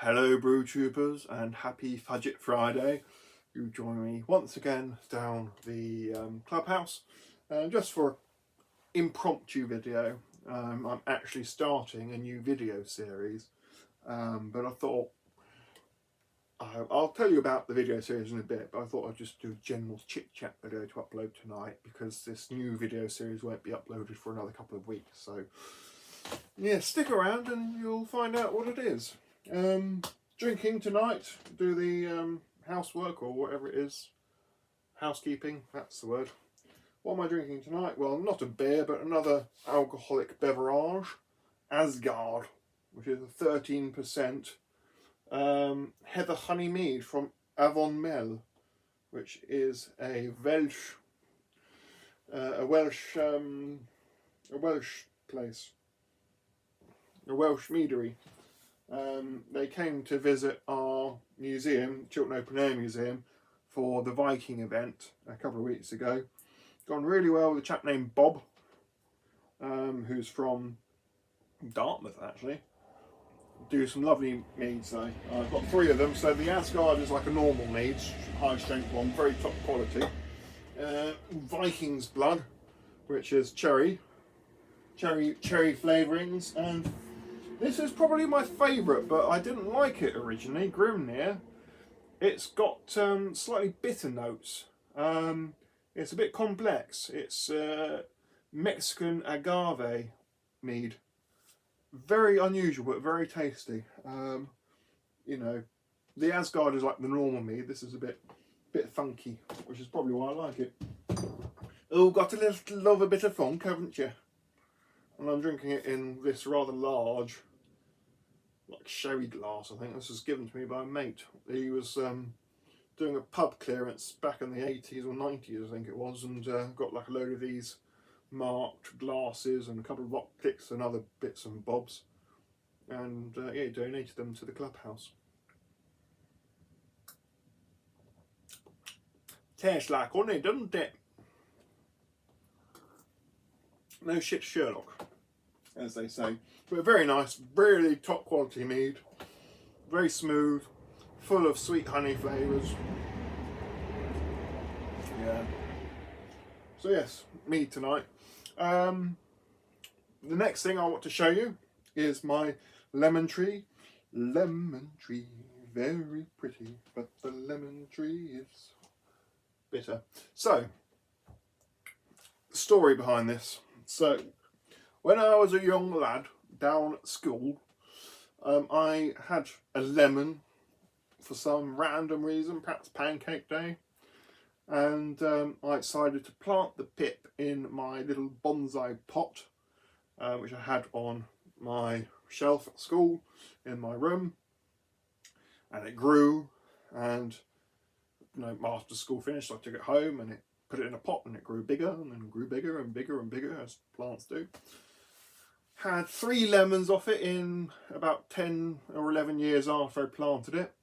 Hello Brew Troopers and happy Fudget Friday. You join me once again down the clubhouse just for an impromptu video. I'm actually starting a new video series, but I thought I'll tell you about the video series in a bit, but I thought I'd just do a general chit chat video to upload tonight because this new video series won't be uploaded for another couple of weeks. So yeah, stick around and you'll find out what it is. Drinking tonight, do the housework or whatever it is, housekeeping, that's the word. What am I drinking tonight? Well, not a beer, but another alcoholic beverage, Asgard, which is a 13% heather honey mead from Avon Mel, which is a Welsh place, a Welsh meadery. They came to visit our museum, Chiltern Open Air Museum, for the Viking event a couple of weeks ago. Gone really well with a chap named Bob, who's from Dartmouth actually. Do some lovely meads though. I've got 3 of them. So the Asgard is like a normal mead, high strength one, very top quality. Viking's Blood, which is cherry flavourings, and this is probably my favourite, but I didn't like it originally, Grimnir. It's got slightly bitter notes. It's a bit complex. It's Mexican agave mead. Very unusual, but very tasty. You know, the Asgard is like the normal mead. This is a bit funky, which is probably why I like it. Oh, got a little love a bit of funk, haven't you? And I'm drinking it in this rather large, like sherry glass. I think this was given to me by a mate. He was doing a pub clearance back in the 80s or 90s, I think it was, and got like a load of these marked glasses and a couple of rock picks and other bits and bobs, and yeah, he donated them to the clubhouse. Tastes like honey, doesn't it? No shit Sherlock, as they say. But very nice, really top quality mead. Very smooth, full of sweet honey flavours. Yeah. So yes, mead tonight. The next thing I want to show you is my lemon tree. Lemon tree, very pretty, but the lemon tree is bitter. So, the story behind this. So, when I was a young lad down at school, I had a lemon for some random reason, perhaps pancake day, and I decided to plant the pip in my little bonsai pot, which I had on my shelf at school in my room, and it grew, and you know, after school finished I took it home and put it in a pot, and it grew bigger and then grew bigger and bigger and bigger, as plants do. Had 3 lemons off it in about 10 or 11 years after I planted it.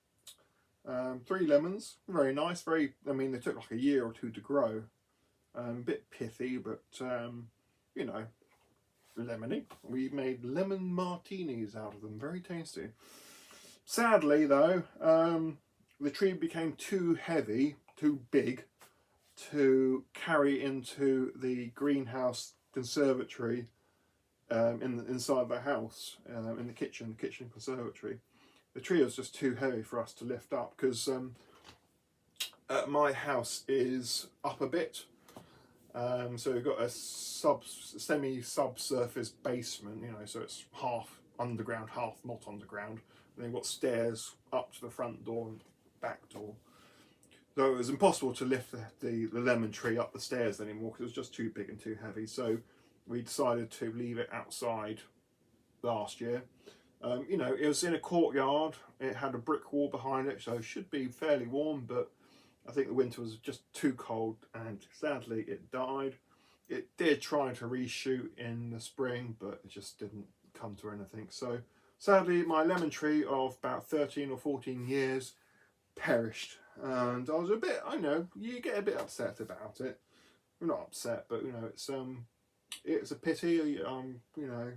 3 lemons, very nice, I mean they took like a year or 2 to grow. A bit pithy, but you know, lemony. We made lemon martinis out of them, very tasty. Sadly though, the tree became too heavy, too big to carry into the greenhouse conservatory inside the house, in the kitchen conservatory. The tree was just too heavy for us to lift up, because my house is up a bit, so we've got a semi-subsurface basement, you know, so it's half underground, half not underground. And then we've got stairs up to the front door and back door. So it was impossible to lift the lemon tree up the stairs anymore because it was just too big and too heavy. So we decided to leave it outside last year. You know, it was in a courtyard. It had a brick wall behind it, so it should be fairly warm, but I think the winter was just too cold, and sadly it died. It did try to reshoot in the spring, but it just didn't come to anything. So sadly my lemon tree of about 13 or 14 years perished, and I was a bit, I know, you get a bit upset about it. Well, not upset, but you know, it's a pity, you know,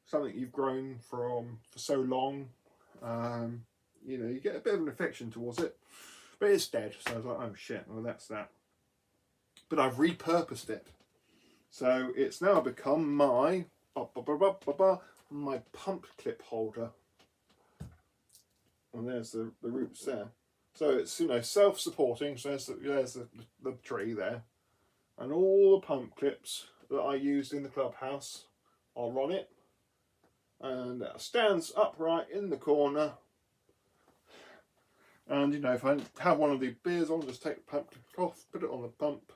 something you've grown from for so long, You know, you get a bit of an affection towards it, but it's dead. So I was like, oh shit, well that's that. But I've repurposed it, so it's now become my my pump clip holder. And there's the roots there. So it's, you know, self-supporting. So there's the tree there, and all the pump clips that I used in the clubhouse are on it, and it stands upright in the corner. And you know, if I have one of the beers on, just take the pump clip off, put it on the pump,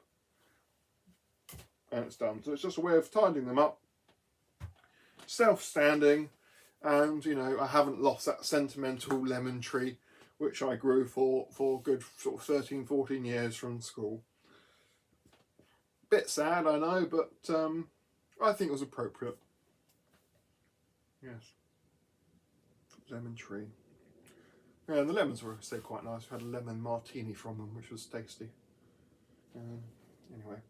and it's done. So it's just a way of tidying them up, self-standing, and you know, I haven't lost that sentimental lemon tree which I grew for good sort of 13-14 years from school. Bit sad, I know, but I think it was appropriate. Yes, lemon tree. Yeah, the lemons were still quite nice. We had a lemon martini from them, which was tasty. Anyway,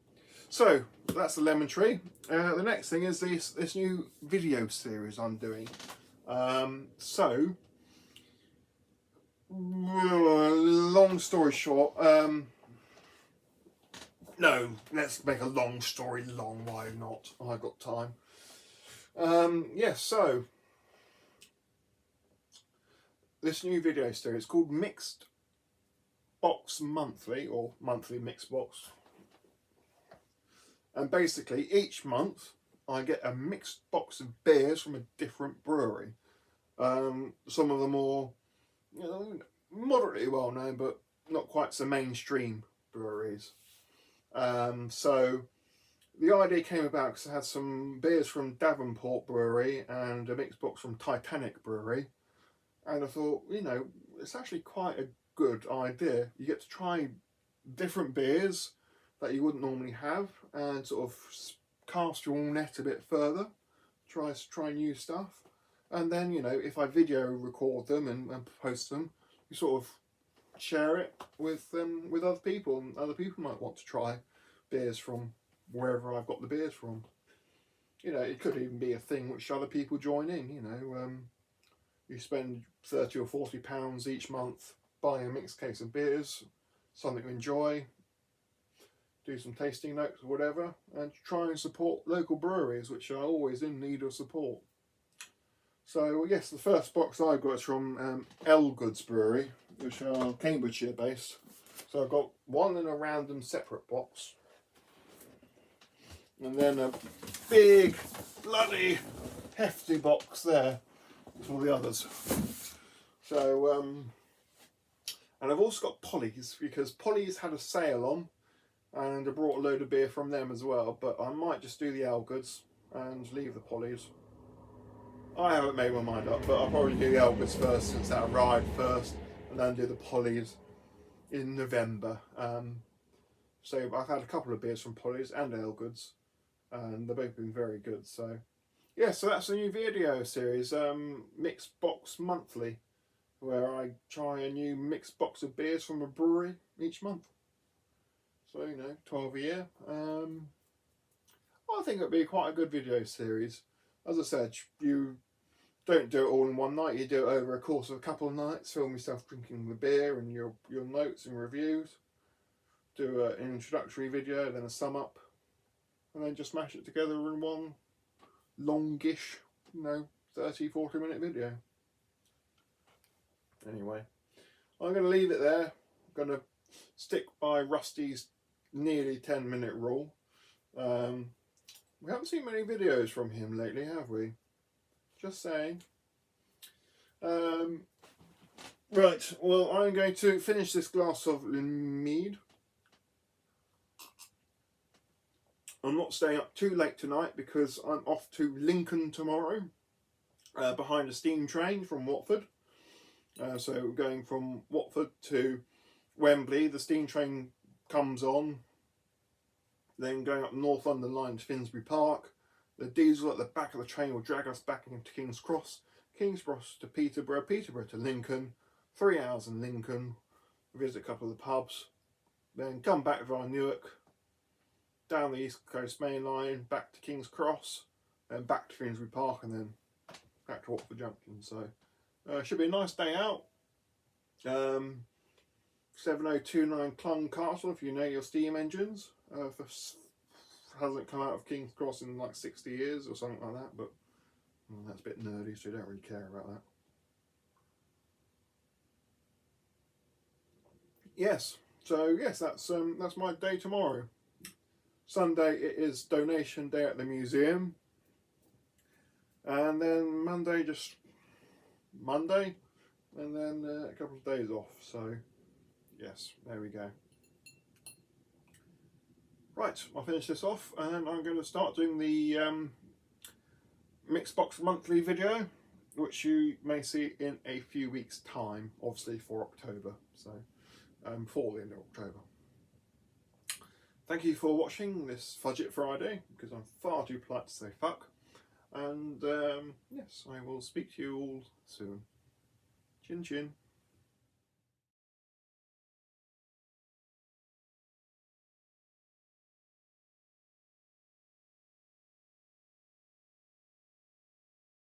so that's the lemon tree. The next thing is this new video series I'm doing. So, long story short, no, let's make a long story long. Why not? I've got time. Yes, so this new video series called Mixed Box Monthly, or Monthly Mixed Box. And basically, each month I get a mixed box of beers from a different brewery. Some of them more, you know, moderately well known, but not quite so mainstream breweries. So the idea came about because I had some beers from Davenport Brewery and a mixed box from Titanic Brewery, and I thought, you know, it's actually quite a good idea. You get to try different beers that you wouldn't normally have, and sort of cast your net a bit further, try new stuff. And then, you know, if I video record them and post them, you sort of share it with other people, and other people might want to try beers from wherever I've got the beers from. You know, it could even be a thing which other people join in. You know, you spend £30 or £40 each month buying a mixed case of beers, something you enjoy, do some tasting notes or whatever, and try and support local breweries which are always in need of support. So yes, the first box I've got is from Elgood's Brewery, which are Cambridgeshire based. So I've got one in a random separate box, and then a big bloody hefty box there for the others. So and I've also got Polly's, because Polly's had a sale on, and I brought a load of beer from them as well. But I might just do the Elgoods and leave the Polly's. I haven't made my mind up, but I'll probably do the Elgoods first, since that arrived first, and then do the Polly's in November. So I've had a couple of beers from Polly's and Elgoods, and they've both been very good. So yeah, so that's a new video series, Mixed Box Monthly, where I try a new mixed box of beers from a brewery each month. So, you know, 12 a year. I think it'd be quite a good video series. As I said, you don't do it all in one night. You do it over a course of a couple of nights. Film yourself drinking the beer and your notes and reviews. Do an introductory video, then a sum up, and then just mash it together in one longish, you know, 30-40 minute video. Anyway, I'm going to leave it there. I'm going to stick by Rusty's nearly 10-minute rule. We haven't seen many videos from him lately, have we? Just saying. Right, well, I'm going to finish this glass of mead. I'm not staying up too late tonight because I'm off to Lincoln tomorrow, behind a steam train from Watford. So going from Watford to Wembley, the steam train comes on, then going up the North London line to Finsbury Park. The diesel at the back of the train will drag us back into King's Cross, King's Cross to Peterborough, Peterborough to Lincoln, 3 hours in Lincoln, visit a couple of the pubs, then come back via Newark, down the East Coast Main Line, back to King's Cross, then back to Finsbury Park, and then back to Watford Junction. So Should be a nice day out. 7029 Clun Castle, if you know your steam engines. Hasn't come out of King's Cross in like 60 years or something like that, but that's a bit nerdy, so you don't really care about that. Yes, so yes, that's my day tomorrow. Sunday it is donation day at the museum, and then Monday just Monday, and then a couple of days off. So yes, there we go. Right, I'll finish this off, and I'm going to start doing the Mixbox monthly video, which you may see in a few weeks' time, obviously for October. So for the end of October. Thank you for watching this Fudge It Friday, because I'm far too polite to say fuck. And yes, I will speak to you all soon. Chin chin.